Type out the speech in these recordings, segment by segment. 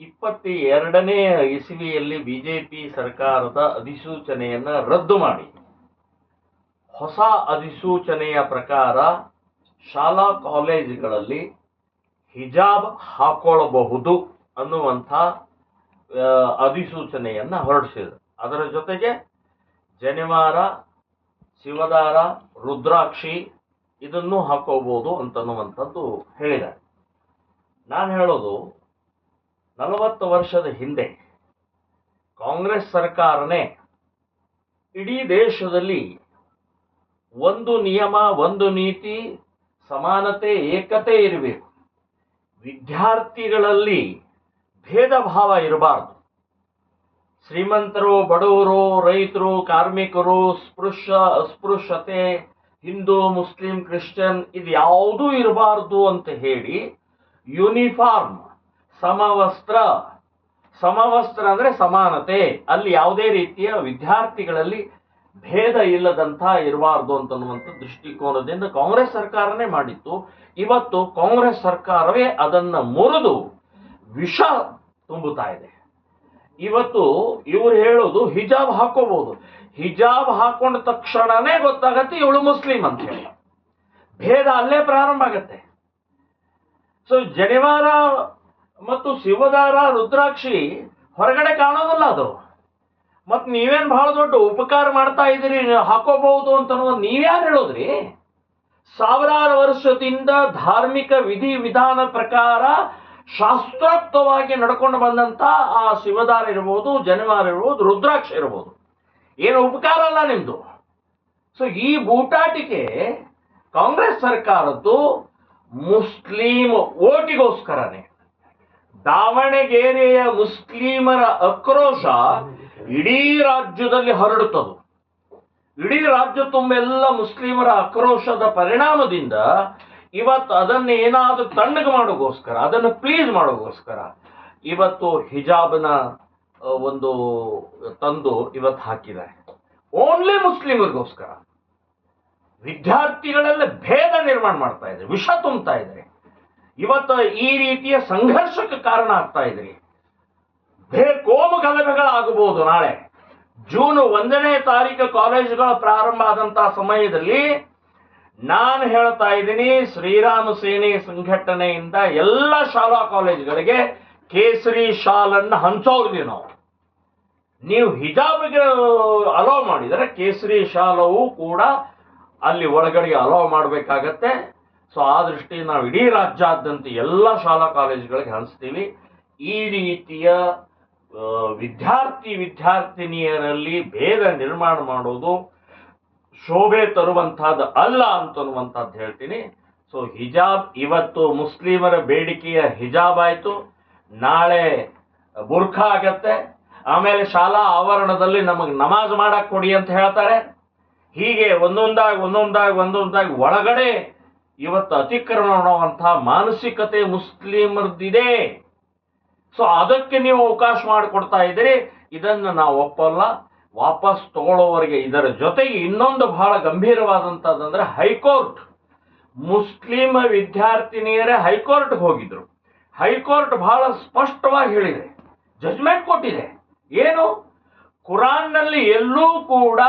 22ನೇ ಇಸವಿಯಲ್ಲಿ BJP ಸರ್ಕಾರದ ಅಧಿಸೂಚನೆಯನ್ನ ರದ್ದು ಮಾಡಿ ಹೊಸ ಅಧಿಸೂಚನೆಯ ಪ್ರಕಾರ ಶಾಲಾ ಕಾಲೇಜುಗಳಲ್ಲಿ ಹಿಜಾಬ್ ಹಾಕೊಳ್ಳಬಹುದು ಅನ್ನುವಂಥ ಅಧಿಸೂಚನೆಯನ್ನ ಹೊರಡಿಸಿದರು. ಅದರ ಜೊತೆಗೆ ಜನಿವಾರ, ಶಿವದಾರ, ರುದ್ರಾಕ್ಷಿ ಇದನ್ನು ಹಾಕೋಬಹುದು ಅಂತನ್ನುವಂಥದ್ದು ಹೇಳಿದ್ದಾರೆ. ನಾನು ಹೇಳೋದು 40 ವರ್ಷದ ಹಿಂದೆ ಕಾಂಗ್ರೆಸ್ ಸರ್ಕಾರನೇ ಇಡೀ ದೇಶದಲ್ಲಿ ಒಂದು ನಿಯಮ, ಒಂದು ನೀತಿ, ಸಮಾನತೆ, ಏಕತೆ ಇರಬೇಕು, ವಿದ್ಯಾರ್ಥಿಗಳಲ್ಲಿ ಭೇದ ಭಾವ ಇರಬಾರ್ದು, ಶ್ರೀಮಂತರು, ಬಡವರು, ರೈತರು, ಕಾರ್ಮಿಕರು, ಅಸ್ಪೃಶ್ಯತೆ, ಹಿಂದೂ, ಮುಸ್ಲಿಂ, ಕ್ರಿಶ್ಚಿಯನ್ ಇದು ಯಾವುದೂ ಇರಬಾರ್ದು ಅಂತ ಹೇಳಿ ಯೂನಿಫಾರ್ಮ್, ಸಮವಸ್ತ್ರ ಅಂದ್ರೆ ಸಮಾನತೆ, ಅಲ್ಲಿ ಯಾವುದೇ ರೀತಿಯ ವಿದ್ಯಾರ್ಥಿಗಳಲ್ಲಿ ಭೇದ ಇಲ್ಲದಂತ ಇರಬಾರ್ದು ಅಂತನ್ನುವಂಥ ದೃಷ್ಟಿಕೋನದಿಂದ ಕಾಂಗ್ರೆಸ್ ಸರ್ಕಾರನೇ ಮಾಡಿತ್ತು. ಇವತ್ತು ಕಾಂಗ್ರೆಸ್ ಸರ್ಕಾರವೇ ಅದನ್ನ ಮುರಿದು ವಿಷ ತುಂಬುತ್ತಾ ಇದೆ. ಇವತ್ತು ಇವರು ಹೇಳೋದು ಹಿಜಾಬ್ ಹಾಕೋಬಹುದು, ಹಿಜಾಬ್ ಹಾಕೊಂಡ ತಕ್ಷಣನೇ ಗೊತ್ತಾಗತ್ತೆ ಇವಳು ಮುಸ್ಲಿಂ ಅಂತ ಹೇಳಿ, ಭೇದ ಅಲ್ಲೇ ಪ್ರಾರಂಭ ಆಗತ್ತೆ. ಸೊ ಜನಿವಾರ ಮತ್ತು ಶಿವದಾರ, ರುದ್ರಾಕ್ಷಿ ಹೊರಗಡೆ ಕಾಣೋದಲ್ಲ ಅದು. ಮತ್ ನೀವೇನ್ ಬಹಳ ದೊಡ್ಡ ಉಪಕಾರ ಮಾಡ್ತಾ ಇದ್ದೀರಿ, ಹಾಕೋಬಹುದು ಅಂತ ನೀವ್ಯಾರು ಹೇಳೋದ್ರಿ? ಸಾವಿರಾರು ವರ್ಷದಿಂದ ಧಾರ್ಮಿಕ ವಿಧಿ ವಿಧಾನ ಪ್ರಕಾರ ಶಾಸ್ತ್ರೋಕ್ತವಾಗಿ ನಡ್ಕೊಂಡು ಬಂದಂತ ಆ ಶಿವದಾರ ಇರ್ಬೋದು, ಜನಿವಾರ ಇರ್ಬೋದು, ರುದ್ರಾಕ್ಷ ಇರ್ಬೋದು, ಏನು ಉಪಕಾರ ಅಲ್ಲ ನಿಮ್ದು. ಸೊ ಈ ಬೂಟಾಟಿಕೆ ಕಾಂಗ್ರೆಸ್ ಸರ್ಕಾರದ್ದು ಮುಸ್ಲಿಂ ಓಟಿಗೋಸ್ಕರನೇ. ದಾವಣಗೆರೆಯ ಮುಸ್ಲಿಮರ ಆಕ್ರೋಶ ಇಡೀ ರಾಜ್ಯದಲ್ಲಿ ಹರಡುತ್ತದೆ. ಇಡೀ ರಾಜ್ಯ ತುಂಬೆಲ್ಲ ಮುಸ್ಲಿಮರ ಆಕ್ರೋಶದ ಪರಿಣಾಮದಿಂದ ಇವತ್ತು ಅದನ್ನು ಏನಾದರೂ ತಣ್ಣಗೆ ಮಾಡೋಗೋಸ್ಕರ, ಅದನ್ನು ಪ್ಲೀಸ್ ಮಾಡೋಗೋಸ್ಕರ ಇವತ್ತು ಹಿಜಾಬ್ನ ಒಂದು ತಂದು ಇವತ್ತು ಹಾಕಿದ್ದಾರೆ. ಓನ್ಲಿ ಮುಸ್ಲಿಮರಿಗೋಸ್ಕರ ವಿದ್ಯಾರ್ಥಿಗಳೆಲ್ಲ ಭೇದ ನಿರ್ಮಾಣ ಮಾಡ್ತಾ ಇದ್ದಾರೆ, ವಿಷ ತುಂಬ್ತಾ ಇದ್ದಾರೆ. ಇವತ್ತು ಈ ರೀತಿಯ ಸಂಘರ್ಷಕ್ಕೆ ಕಾರಣ ಆಗ್ತಾ ಇದ್ರಿ. ಕೋಮು ಗಲಭೆಗಳಾಗಬಹುದು. ನಾಳೆ ಜೂನ್ 1ನೇ ತಾರೀಕು ಕಾಲೇಜುಗಳ ಪ್ರಾರಂಭ ಆದಂತಹ ಸಮಯದಲ್ಲಿ ನಾನು ಹೇಳ್ತಾ ಇದ್ದೀನಿ, ಶ್ರೀರಾಮ ಸೇನೆ ಸಂಘಟನೆಯಿಂದ ಎಲ್ಲ ಶಾಲಾ ಕಾಲೇಜುಗಳಿಗೆ ಕೇಸರಿ ಶಾಲನ್ನು ಹಂಚೋರ್ತೀವಿ ನಾವು. ನೀವು ಹಿಜಾಬ್ಗೆ ಅಲೋ ಮಾಡಿದರೆ ಕೇಸರಿ ಶಾಲವು ಕೂಡ ಅಲ್ಲಿ ಒಳಗಡೆ ಅಲೋ ಮಾಡಬೇಕಾಗತ್ತೆ. ಸೊ ಆ ದೃಷ್ಟಿ ನಾವು ಇಡೀ ರಾಜ್ಯಾದ್ಯಂತ ಎಲ್ಲ ಶಾಲಾ ಕಾಲೇಜುಗಳಿಗೆ ಹಂಚ್ತೀವಿ. ಈ ರೀತಿಯ ವಿದ್ಯಾರ್ಥಿನಿಯರಲ್ಲಿ ಭೇದ ನಿರ್ಮಾಣ ಮಾಡೋದು ಶೋಭೆ ತರುವಂತಹದ್ದು ಅಲ್ಲ ಅಂತನ್ನುವಂಥದ್ದು ಹೇಳ್ತೀನಿ. ಸೊ ಹಿಜಾಬ್ ಇವತ್ತು ಮುಸ್ಲಿಮರ ಬೇಡಿಕೆಯ ಹಿಜಾಬ್ ಆಯ್ತು, ನಾಳೆ ಬುರ್ಖಾ ಆಗತ್ತೆ, ಆಮೇಲೆ ಶಾಲಾ ಆವರಣದಲ್ಲಿ ನಮಗೆ ನಮಾಜ್ ಮಾಡಕ್ ಕೊಡಿ ಅಂತ ಹೇಳ್ತಾರೆ. ಹೀಗೆ ಒಂದೊಂದಾಗಿ ಒಳಗಡೆ ಇವತ್ತು ಅತಿಕ್ರಮಣ ಮಾಡುವಂತಹ ಮಾನಸಿಕತೆ ಮುಸ್ಲಿಮರದಿದೆ. ಸೊ ಅದಕ್ಕೆ ನೀವು ಅವಕಾಶ ಮಾಡಿಕೊಡ್ತಾ ಇದ್ದೀರಿ, ಇದನ್ನು ನಾವು ಒಪ್ಪಲ್ಲ. ವಾಪಸ್ ತಗೊಳ್ಳೋವರೆಗೆ ಇದರ ಜೊತೆಗೆ ಇನ್ನೊಂದು ಬಹಳ ಗಂಭೀರವಾದಂಥದ್ದಂದ್ರೆ ಹೈಕೋರ್ಟ್, ಮುಸ್ಲಿಂ ವಿದ್ಯಾರ್ಥಿನಿಯರೇ ಹೈಕೋರ್ಟ್ಗೆ ಹೋಗಿದ್ರು. ಹೈಕೋರ್ಟ್ ಬಹಳ ಸ್ಪಷ್ಟವಾಗಿ ಹೇಳಿದೆ, ಜಜ್ಮೆಂಟ್ ಕೊಟ್ಟಿದೆ. ಏನು? ಕುರಾನ್ನಲ್ಲಿ ಎಲ್ಲೂ ಕೂಡ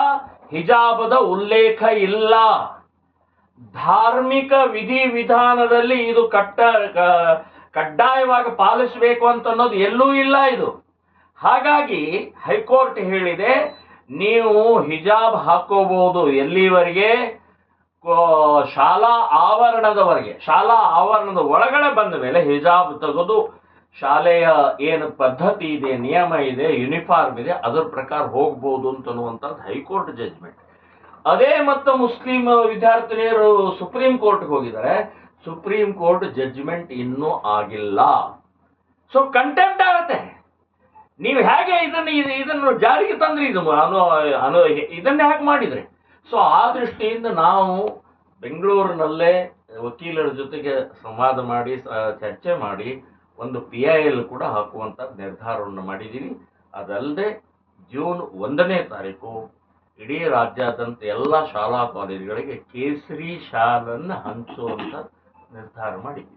ಹಿಜಾಬದ ಉಲ್ಲೇಖ ಇಲ್ಲ. ಧಾರ್ಮಿಕ ವಿಧಿ ವಿಧಾನದಲ್ಲಿ ಇದು ಕಡ್ಡಾಯವಾಗಿ ಪಾಲಿಸಬೇಕು ಅಂತ ಅನ್ನೋದು ಎಲ್ಲೂ ಇಲ್ಲ ಇದು. ಹಾಗಾಗಿ ಹೈಕೋರ್ಟ್ ಹೇಳಿದೆ, ನೀವು ಹಿಜಾಬ್ ಹಾಕೋಬಹುದು ಎಲ್ಲಿವರೆಗೆ? ಶಾಲಾ ಆವರಣದವರೆಗೆ. ಶಾಲಾ ಆವರಣದ ಒಳಗಡೆ ಬಂದ ಮೇಲೆ ಹಿಜಾಬ್ ತೆಗೆದು ಶಾಲೆಯ ಏನು ಪದ್ಧತಿ ಇದೆ, ನಿಯಮ ಇದೆ, ಯೂನಿಫಾರ್ಮ್ ಇದೆ, ಅದರ ಪ್ರಕಾರ ಹೋಗ್ಬೋದು ಅಂತನ್ನುವಂಥದ್ದು ಹೈಕೋರ್ಟ್ ಜಜ್ಮೆಂಟ್. ಅದೇ ಮತ್ತು ಮುಸ್ಲಿಂ ವಿದ್ಯಾರ್ಥಿನಿಯರು ಸುಪ್ರೀಂ ಕೋರ್ಟ್ಗೆ ಹೋಗಿದ್ದಾರೆ. ಸುಪ್ರೀಂ ಕೋರ್ಟ್ ಜಡ್ಜ್ಮೆಂಟ್ ಇನ್ನೂ ಆಗಿಲ್ಲ. ಸೊ ಕಂಟೆಂಪ್ಟ್ ಆಗತ್ತೆ. ನೀವು ಹೇಗೆ ಇದನ್ನು ಜಾರಿಗೆ ತಂದ್ರಿ? ಇದನ್ನೇ ಹೇಗೆ ಮಾಡಿದ್ರಿ? ಸೊ ಆ ದೃಷ್ಟಿಯಿಂದ ನಾವು ಬೆಂಗಳೂರಿನಲ್ಲೇ ವಕೀಲರ ಜೊತೆಗೆ ಸಂವಾದ ಮಾಡಿ ಚರ್ಚೆ ಮಾಡಿ ಒಂದು PIL ಕೂಡ ಹಾಕುವಂತ ನಿರ್ಧಾರವನ್ನು ಮಾಡಿದ್ದೀವಿ. ಅದಲ್ಲದೆ ಜೂನ್ 1ನೇ ತಾರೀಕು ಇಡೀ ರಾಜ್ಯಾದ್ಯಂತ ಎಲ್ಲ ಶಾಲಾ ಕಾಲೇಜುಗಳಿಗೆ ಕೇಸರಿ ಶಾಲನ್ನು ಹಂಚುವಂತ ನಿರ್ಧಾರ ಮಾಡಿದ್ದೀವಿ.